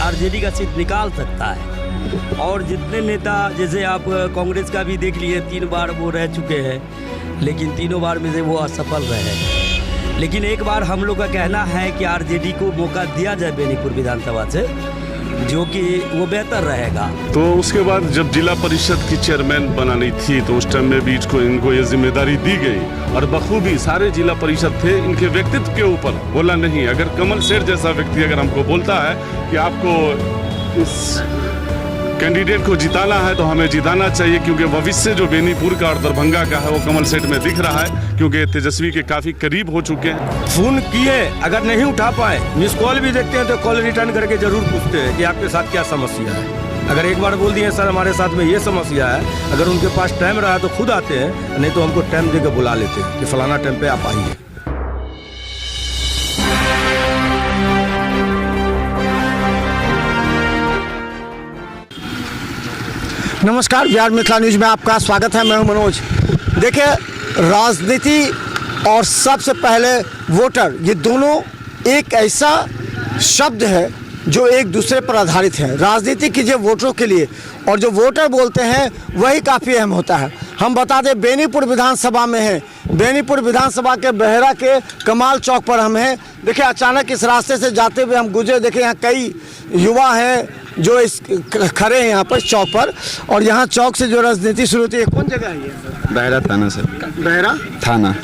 RJD का seat निकाल सकता है। और जितने नेता, जैसे आप कांग्रेस का भी देख लिए, 3 बार वो रह चुके हैं, लेकिन तीनों बार में से वो असफल रहे। लेकिन एक बार हम लोग का कहना है कि आरजेडी को मौका दिया जाए बेनीपुर विधानसभा से, जो कि वो बेहतर रहेगा। तो उसके बाद जब जिला परिषद की चेयरमैन बनानी थी तो उस टाइम में भी इनको ये जिम्मेदारी दी गई और बखूबी सारे जिला परिषद थे इनके व्यक्तित्व के ऊपर बोला नहीं। अगर कमल सेठ जैसा व्यक्ति अगर हमको बोलता है कि आपको इस कैंडिडेट को जिताना है तो हमें जिताना चाहिए, क्योंकि भविष्य जो बेनीपुर का और दरभंगा का है वो कमल सेठ में दिख रहा है, क्योंकि तेजस्वी के काफी करीब हो चुके हैं। फोन किए, अगर नहीं उठा पाए, मिस कॉल भी देखते हैं तो कॉल रिटर्न करके जरूर पूछते हैं कि आपके साथ क्या समस्या है। अगर एक बार बोल दिए सर हमारे साथ में ये समस्या है, अगर उनके पास टाइम रहा तो खुद आते हैं, नहीं तो हमको टाइम देकर बुला लेते हैं कि फलाना टाइम पे आप आइए। नमस्कार, बिहार मिथिला न्यूज में आपका स्वागत है। मैं हूं मनोज। देखिए, राजनीति और सबसे पहले वोटर, ये दोनों एक ऐसा शब्द है जो एक दूसरे पर आधारित है। राजनीति कीजिए वोटरों के लिए, और जो वोटर बोलते हैं वही काफ़ी अहम होता है। हम बता दें, बेनीपुर विधानसभा में है। बेनीपुर विधानसभा के बहेरा के कमाल चौक पर हम हैं। देखिए, अचानक इस रास्ते से जाते हुए हम गुजरे। देखिए, यहाँ कई युवा हैं जो इस खड़े हैं यहाँ पर चौक पर, और यहाँ चौक से जो राजनीति शुरू होती है। कौन जगह है ये? बहरा थाना सर। बहरा थाना,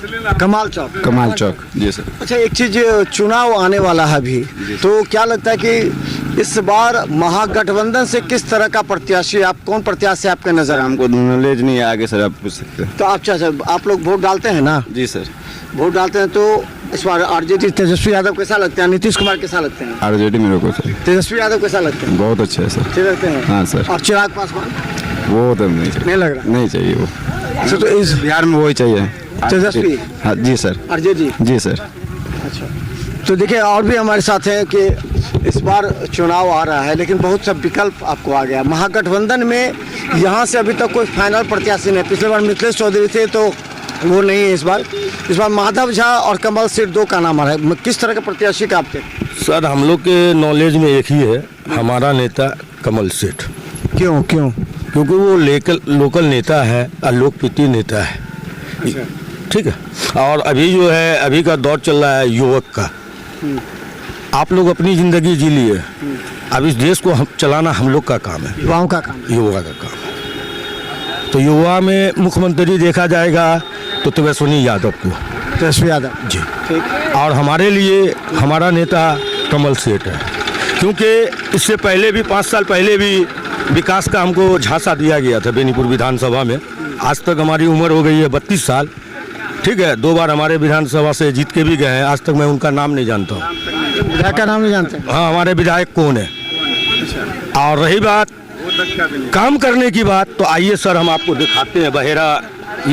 कमाल चौक। कमाल चौक जी सर। अच्छा, एक चीज़, चुनाव आने वाला है अभी, तो क्या लगता है कि इस बार महागठबंधन से किस तरह का प्रत्याशी, आप कौन प्रत्याशी आपके नजर? हमको नॉलेज नहीं है, आगे सर आप पूछ सकते हैं। तो आप लोग वोट डालते हैं ना? जी सर, वोट डालते हैं। तो इस बार आरजेडी तेजस्वी यादव कैसा लगता है, नीतीश कुमार कैसा लगते हैं? आरजेडी मेरे को सर। तेजस्वी यादव कैसा लगते हैं? बहुत अच्छे है सर। अच्छे लगते हैं। हाँ सर। और चिराग पासवान? वो तो नहीं चाहिए। नहीं लग रहा? नहीं चाहिए वो। अच्छा, तो इस बिहार में वही चाहिए तेजस्वी? हाँ जी सर। आरजेडी? जी सर। अच्छा, तो देखिए, और भी हमारे साथ हैं कि इस बार चुनाव आ रहा है, लेकिन बहुत सा विकल्प आपको आ गया। महागठबंधन में यहाँ से अभी तक कोई फाइनल प्रत्याशी नहीं। पिछले बार मिथिलेश चौधरी थे, तो वो नहीं है इस बार। माधव झा और कमल सेठ, 2 का नाम आ रहा है। किस तरह के प्रत्याशी का आपके? सर, हम लोग के नॉलेज में एक ही है, हमारा नेता कमल सेठ। क्यों? क्योंकि वो लोकल नेता है और लोकप्रिय नेता है। अच्छा। ठीक है। और अभी जो है, अभी का दौर चल रहा है युवक का। आप लोग अपनी ज़िंदगी जी लिए, अब इस देश को चलाना हम लोग का काम है, युवाओं का काम, युवा का काम है। तो युवा में मुख्यमंत्री देखा जाएगा तो तेजस्वी यादव को। तेजस्वी यादव जी। ठीक। और हमारे लिए हमारा नेता कमल सेठ है, क्योंकि इससे पहले भी 5 साल पहले भी विकास का हमको झांसा दिया गया था बेनीपुर विधानसभा में। आज तक हमारी उम्र हो गई है 32 साल। ठीक है, 2 बार हमारे विधानसभा से जीत के भी गए हैं। आज तक मैं उनका नाम नहीं जानता हूँ। विधायक का नाम नहीं जानते? हाँ, हमारे विधायक कौन है। और रही बात काम करने की बात, तो आइए सर हम आपको दिखाते हैं।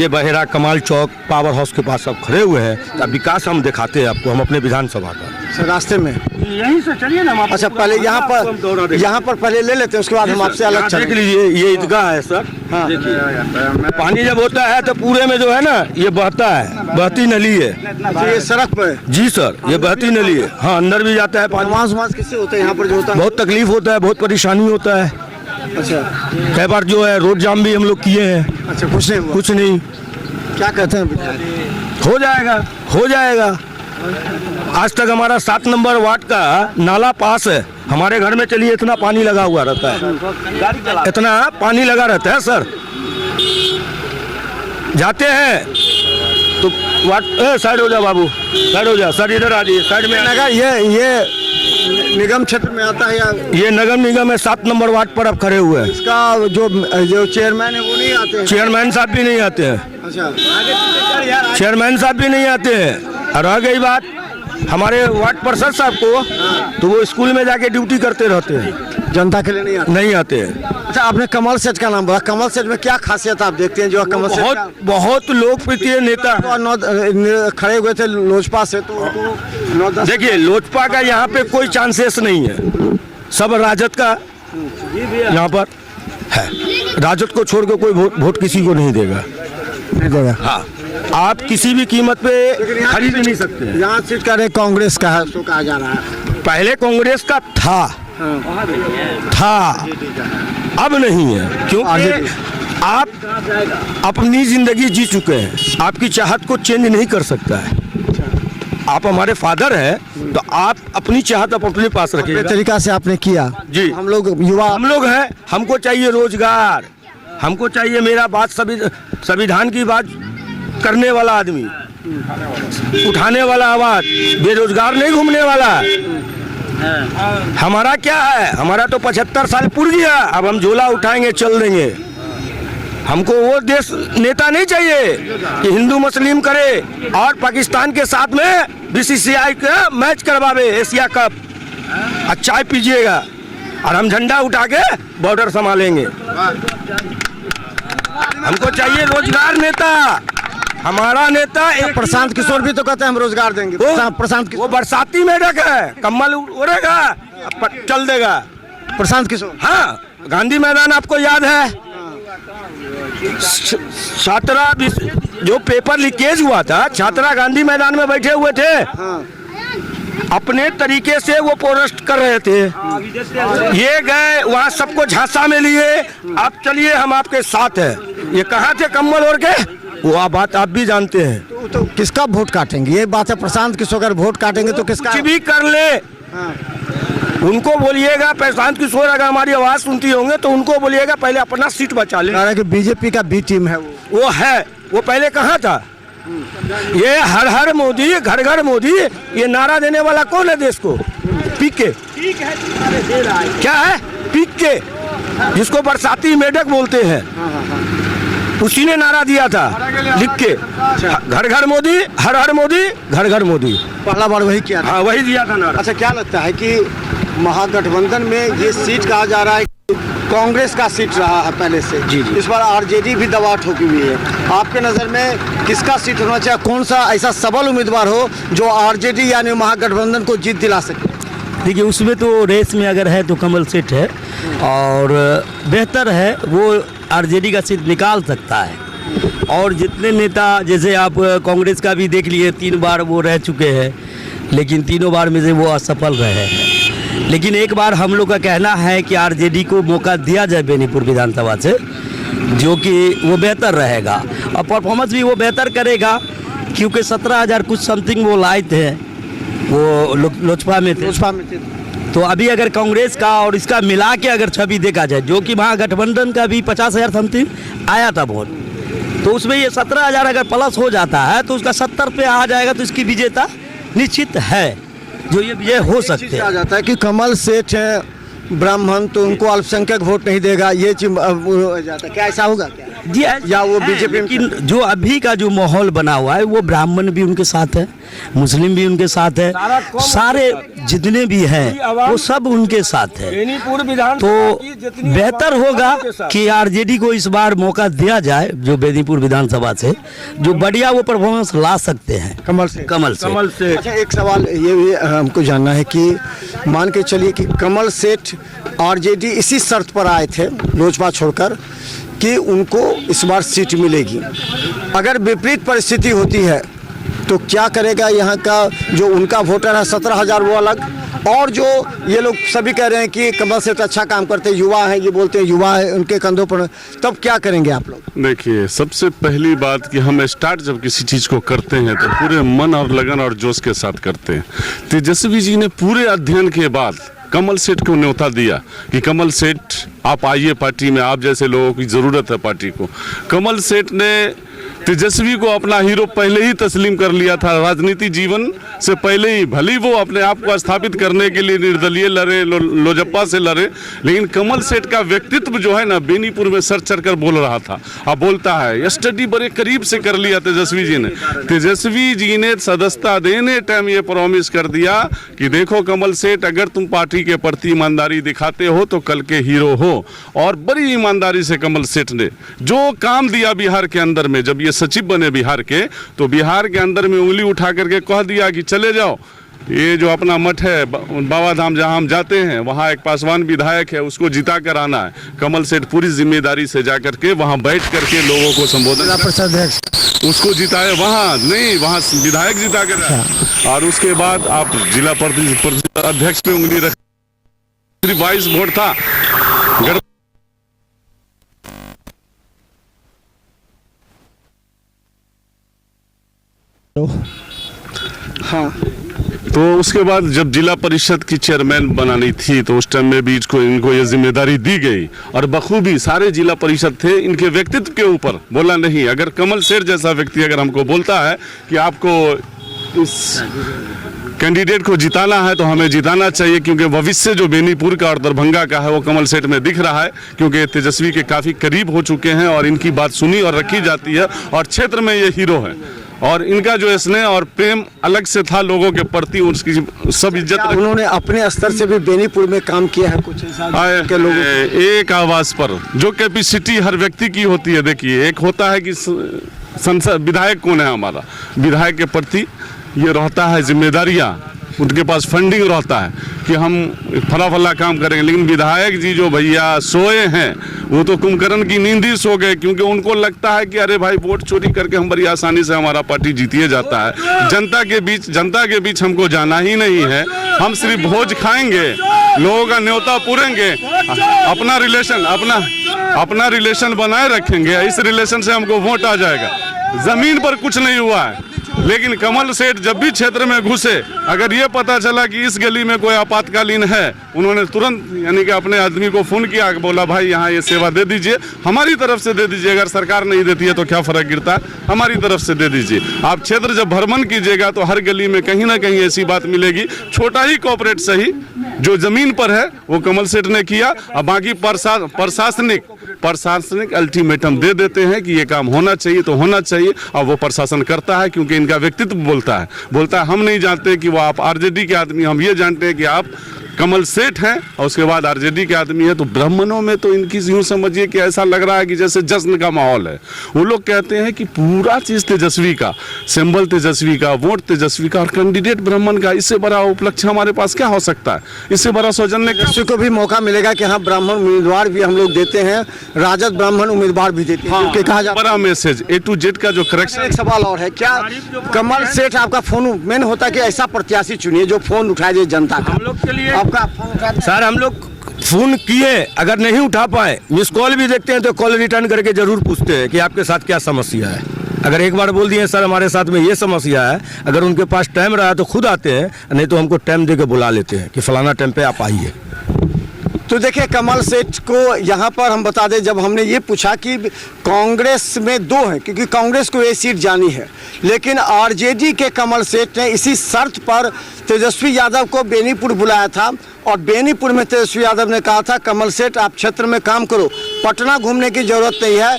बहेरा कमाल चौक पावर हाउस के पास सब खड़े हुए हैं। अब विकास हम दिखाते हैं आपको, हम अपने विधानसभा का। सर, रास्ते में यहीं से चलिए ना। अच्छा, पहले यहाँ पर पहले ले लेते हैं, उसके बाद हम आपसे अलग देख लीजिए। ये ईदगाह है सर। हाँ। देखिए, पानी जब होता है तो पूरे में जो है ना, ये बहता है, बहती नली है। अच्छा, ये सड़क पर? जी सर, ये बहती नली है। हाँ, अंदर भी जाता है पानी। नमाज किससे होता है यहाँ पर जो होता है? बहुत तकलीफ होता है, बहुत परेशानी होता है। अच्छा, कई बार जो है रोड जाम भी हम लोग किए हैं। अच्छा, कुछ नहीं। क्या कहते हैं विधायक? हो जाएगा। आज तक हमारा 7 नंबर वार्ड का नाला पास है। हमारे घर में चलिए, इतना पानी लगा हुआ रहता है, इतना पानी लगा रहता है सर। जाते हैं तो वार्ड, साइड हो जा बाबू, साइड हो जा सर, इधर आ जाइए, साइड में। ये निगम क्षेत्र में आता है या? ये नगर निगम है, 7 नंबर वार्ड पर अब खड़े हुए हैं। इसका जो चेयरमैन है वो नहीं आते हैं? चेयरमैन साहब भी नहीं आते हैं। अच्छा, चेयरमैन साहब भी नहीं आते हैं। और रह गई बात हमारे वार्ड पार्षद साहब को, तो वो स्कूल में जाके ड्यूटी करते रहते हैं, जनता के लिए नहीं आते हैं। अच्छा, आपने कमल सेठ का नाम बोला। कमल सेठ में क्या खासियत आप देखते हैं जो कमल सेठ? बहुत लोकप्रिय नेता खड़े हुए थे लोजपा से, तो उनको देखिए, लोजपा का यहाँ पे कोई चांसेस नहीं है, सब राजद का यहाँ पर है। राजद को छोड़ के कोई वोट किसी को नहीं देगा। हाँ, आप किसी भी कीमत पे खरीद नहीं सकते। यहाँ सीट का कांग्रेस का है, तो कहा जा रहा है। पहले कांग्रेस का था, था, अब नहीं है, क्योंकि आप अपनी जिंदगी जी चुके हैं। आपकी चाहत को चेंज नहीं कर सकता है। आप हमारे फादर हैं, तो आप अपनी चाहत अपने पास अपने रखिएगा। तरीका से आपने किया जी। हम लोग युवा हम लोग हैं, हमको चाहिए रोजगार, हमको चाहिए मेरा बात संविधान की बात करने वाला आदमी, उठाने वाला आवाज, बेरोजगार नहीं घूमने वाला। हमारा क्या है, हमारा तो 75 साल पूर गया, अब हम झोला उठाएंगे चल देंगे। हमको वो देश नेता नहीं चाहिए कि हिंदू मुस्लिम करे और पाकिस्तान के साथ में बीसीसीआई का मैच करवावे एशिया कप, और चाय पीजिएगा और हम झंडा उठा के बॉर्डर संभालेंगे। हमको चाहिए रोजगार नेता। हमारा नेता एक प्रशांत किशोर भी तो कहते हैं हम रोजगार देंगे। प्रशांत वो बरसाती मेढक है, कम्बल ओढ़ेगा चल देगा। प्रशांत किशोर, हाँ, गांधी मैदान आपको याद है, छात्रा जो पेपर लीकेज हुआ था, छात्रा गांधी मैदान में बैठे हुए थे, अपने तरीके से वो प्रोटेस्ट कर रहे थे। ये गए वहाँ सबको झांसा में लिए, आप चलिए हम आपके साथ हैं। ये कहाँ थे कम्बल ओढ़ के, वो बात आप भी जानते हैं। तो किसका वोट काटेंगे, ये बात है। प्रशांत किशोर अगर वोट काटेंगे तो किसका? कुछ भी कर ले, उनको बोलिएगा, प्रशांत किशोर अगर हमारी आवाज सुनती होंगे तो उनको बोलिएगा पहले अपना सीट बचा ले। कह रहा है कि बीजेपी का बी टीम है वो है, वो पहले कहाँ था? ये हर हर मोदी, घर घर मोदी, ये नारा देने वाला कौन है देश को? पीके क्या है? पीके, जिसको बरसाती मेढक बोलते हैं, उसी ने नारा दिया था लिख के, घर घर मोदी, हर हर मोदी, घर घर मोदी। पहला बार वही किया था। हाँ, वही दिया था नारा। अच्छा, क्या लगता है कि महागठबंधन में ये सीट कहा जा रहा है कि कांग्रेस का सीट रहा है पहले से? जी, जी। इस बार आरजेडी भी दबाव ठोकी हुई है। आपके नज़र में किसका सीट होना चाहिए? कौन सा ऐसा सबल उम्मीदवार हो जो आरजेडी यानी महागठबंधन को जीत दिला सके? देखिए, उसमें तो रेस में अगर है तो कमल सेठ है, और बेहतर है वो आरजेडी का सीट निकाल सकता है। और जितने नेता, जैसे आप कांग्रेस का भी देख लिए, 3 बार वो रह चुके हैं, लेकिन तीनों बार में से वो असफल रहे हैं। लेकिन एक बार हम लोग का कहना है कि आरजेडी को मौका दिया जाए बेनीपुर विधानसभा से, जो कि वो बेहतर रहेगा और परफॉर्मेंस भी वो बेहतर करेगा, क्योंकि 17,000 कुछ समथिंग वो लाए थे, वो लोजपा में थे। तो अभी अगर कांग्रेस का और इसका मिला के अगर छवि देखा जाए, जो कि महागठबंधन का भी 50,000 समथिंग आया था वोट, तो उसमें ये 17,000 अगर प्लस हो जाता है तो उसका 70 पे आ जाएगा, तो इसकी विजेता निश्चित है, जो ये विजय हो सकते हैं। आ जाता है कि कमल सेठ है ब्राह्मण, तो उनको अल्पसंख्यक वोट नहीं देगा, ये चीज हो जाता है। क्या ऐसा होगा क्या? जी, या वो बीजेपी में? लेकिन जो अभी का जो माहौल बना हुआ है, वो ब्राह्मण भी उनके साथ है, मुस्लिम भी उनके साथ है, सारे जितने भी हैं वो सब उनके साथ है। तो बेहतर होगा कि आरजेडी को इस बार मौका दिया जाए, जो बेनीपुर विधानसभा से जो बढ़िया वो परफॉर्मेंस ला सकते हैं कमल से। अच्छा, एक सवाल ये भी हमको जानना है कि मान के चलिए कि कमल सेठ आरजेडी इसी शर्त पर आए थे लोजपा छोड़कर कि उनको इस बार सीट मिलेगी। अगर विपरीत परिस्थिति होती है तो क्या करेगा यहाँ का जो उनका वोटर है 17,000 वो अलग, और जो ये लोग सभी कह रहे हैं कि कमल सेठ अच्छा काम करते हैं, युवा है, ये बोलते हैं युवा है उनके कंधों पर, तब क्या करेंगे आप लोग? देखिए, सबसे पहली बात कि हम स्टार्ट जब किसी चीज़ को करते हैं तो पूरे मन और लगन और जोश के साथ करते हैं। तेजस्वी जी ने पूरे अध्ययन के बाद कमल सेठ को न्योता दिया कि कमल सेठ आप आइए पार्टी में, आप जैसे लोगों की ज़रूरत है पार्टी को। कमल सेठ ने तेजस्वी को अपना हीरो पहले ही तस्लीम कर लिया था, राजनीति जीवन से पहले ही। भले वो अपने आप को स्थापित करने के लिए निर्दलीय लड़े, लोजपा से लड़े, लेकिन कमल सेठ का व्यक्तित्व जो है ना, बेनीपुर में सर चढ़ कर बोल रहा था, अब बोलता है। स्टडी बड़े करीब से कर लिया तेजस्वी जी ने। तेजस्वी जी ने सदस्यता देने टाइम ये प्रॉमिस कर दिया कि देखो कमल सेठ, अगर तुम पार्टी के प्रति ईमानदारी दिखाते हो तो कल के हीरो हो। और बड़ी ईमानदारी से कमल सेठ ने जो काम दिया बिहार के अंदर में, जब ये सचिव बने बिहार के, तो बिहार के अंदर में उंगली उठा करके कह दिया कि चले जाओ, ये जो अपना मठ है बाबा धाम जहाँ हम जाते हैं, वहाँ एक पासवान विधायक है, उसको जिता कर आना है। कमल सेठ पूरी जिम्मेदारी से जा करके वहाँ बैठ करके लोगों को संबोधन, उसको जिताए, वहाँ नहीं, वहाँ विधायक जिता कर, और उसके बाद आप जिला परिषद अध्यक्ष पे उंगली रख सिर्फ 22 वोट था। हाँ, तो उसके बाद जब जिला परिषद की चेयरमैन बनानी थी तो उस टाइम में भी इनको ये जिम्मेदारी दी गई और बखूबी सारे जिला परिषद थे इनके व्यक्तित्व के ऊपर। बोला नहीं, अगर कमल सेठ जैसा व्यक्ति अगर हमको बोलता है कि आपको इस कैंडिडेट को जिताना है तो हमें जिताना चाहिए, क्योंकि भविष्य जो बेनीपुर का और दरभंगा का है वो कमल सेठ में दिख रहा है, क्योंकि तेजस्वी के काफ़ी करीब हो चुके हैं और इनकी बात सुनी और रखी जाती है और क्षेत्र में ये हीरो है और इनका जो स्नेह और प्रेम अलग से था लोगों के प्रति, उसकी सब इज्जत उन्होंने अपने स्तर से भी बेनीपुर में काम किया है कुछ ऐसा के लोगों एक आवाज पर जो कैपेसिटी हर व्यक्ति की होती है। देखिए, एक होता है कि संसद विधायक कौन है, हमारा विधायक के प्रति ये रहता है जिम्मेदारियां, उनके पास फंडिंग रहता है कि हम फला काम करेंगे, लेकिन विधायक जी जो भैया सोए हैं वो तो कुंभकर्ण की नींद ही सो गए, क्योंकि उनको लगता है कि अरे भाई वोट चोरी करके हम बड़ी आसानी से हमारा पार्टी जीतिए जाता है। जनता के बीच हमको जाना ही नहीं है, हम सिर्फ भोज खाएंगे, लोगों का न्योता पूरेंगे, अपना रिलेशन बनाए रखेंगे, इस रिलेशन से हमको वोट आ जाएगा। जमीन पर कुछ नहीं हुआ है, लेकिन कमल सेठ जब भी क्षेत्र में घुसे, अगर ये पता चला कि इस गली में कोई आपातकालीन है, उन्होंने तुरंत यानी कि अपने आदमी को फोन किया, बोला भाई यहाँ ये सेवा दे दीजिए, हमारी तरफ से दे दीजिए, अगर सरकार नहीं देती है तो क्या फर्क गिरता है, हमारी तरफ से दे दीजिए। आप क्षेत्र जब भ्रमण कीजिएगा तो हर गली में कहीं ना कहीं ऐसी बात मिलेगी, छोटा ही कॉर्पोरेट सही जो जमीन पर है वो कमल सेठ ने किया, और बाकी प्रशासनिक अल्टीमेटम दे देते हैं कि ये काम होना चाहिए तो होना चाहिए, और वो प्रशासन करता है, क्योंकि इनका व्यक्तित्व बोलता है हम नहीं जानते कि वो आप आरजेडी के आदमी, हम ये जानते हैं कि आप कमल सेठ हैं और उसके बाद आरजेडी के आदमी है। तो ब्राह्मणों में तो इनकी यूं समझिए कि ऐसा लग रहा है कि जैसे जश्न का माहौल है। वो लोग कहते हैं कि पूरा चीज तेजस्वी का, सिंबल तेजस्वी का, वोट तेजस्वी का और कैंडिडेट ब्राह्मण का, इससे बड़ा उपलक्ष्य हमारे पास क्या हो सकता है, इससे बड़ा सौजन्य किसी को भी मौका मिलेगा कि हाँ ब्राह्मण उम्मीदवार भी हम लोग देते हैं, राजद ब्राह्मण उम्मीदवार भी देते हैं, क्योंकि कहा जाता बड़ा मैसेज A to Z का जो करेक्शन। एक सवाल और है, क्या कमल सेठ आपका फोन मेन होता है कि ऐसा प्रत्याशी चुनिए जो फोन उठाए दे जनता का? हम लोग के लिए आपका फोन उठा सर, हम लोग फोन किए, अगर नहीं उठा पाए मिस कॉल भी देखते हैं तो कॉल रिटर्न करके जरूर पूछते हैं कि आपके साथ क्या समस्या है। अगर एक बार बोल दिए सर हमारे साथ में ये समस्या है, अगर उनके पास टाइम रहा तो खुद आते हैं, नहीं तो हमको टाइम दे के बुला लेते हैं कि फलाना टाइम पे आप आइए। तो देखिए, कमल सेठ को यहाँ पर हम बता दें, जब हमने ये पूछा कि कांग्रेस में दो हैं, क्योंकि कांग्रेस को ये सीट जानी है, लेकिन आरजेडी के कमल सेठ ने इसी शर्त पर तेजस्वी यादव को बेनीपुर बुलाया था, और बेनीपुर में तेजस्वी यादव ने कहा था कमल सेठ आप क्षेत्र में काम करो, पटना घूमने की ज़रूरत नहीं है,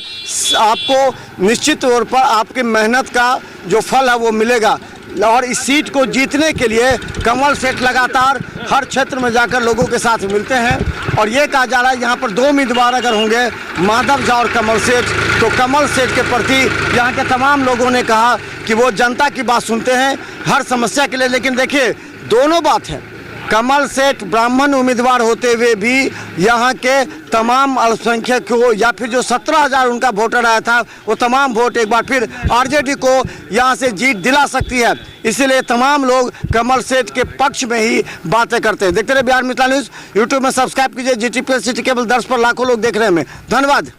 आपको निश्चित तौर पर आपकी मेहनत का जो फल है वो मिलेगा। और इस सीट को जीतने के लिए कमल सेठ लगातार हर क्षेत्र में जाकर लोगों के साथ मिलते हैं, और ये कहा जा रहा है यहाँ पर दो उम्मीदवार अगर होंगे, माधव झा और कमल सेठ, तो कमल सेठ के प्रति यहाँ के तमाम लोगों ने कहा कि वो जनता की बात सुनते हैं हर समस्या के लिए। लेकिन देखिए, दोनों बात है, कमल सेठ ब्राह्मण उम्मीदवार होते हुए भी यहाँ के तमाम अल्पसंख्यक को, या फिर जो 17,000 उनका वोटर आया था, वो तमाम वोट एक बार फिर आरजेडी को यहाँ से जीत दिला सकती है। इसीलिए तमाम लोग कमल सेठ के पक्ष में ही बातें करते हैं। देखते रहे बिहार मिथिला न्यूज़, यूट्यूब में सब्सक्राइब कीजिए, GTPL सिटी केबल 10 पर लाखों लोग देख रहे हैं। धन्यवाद।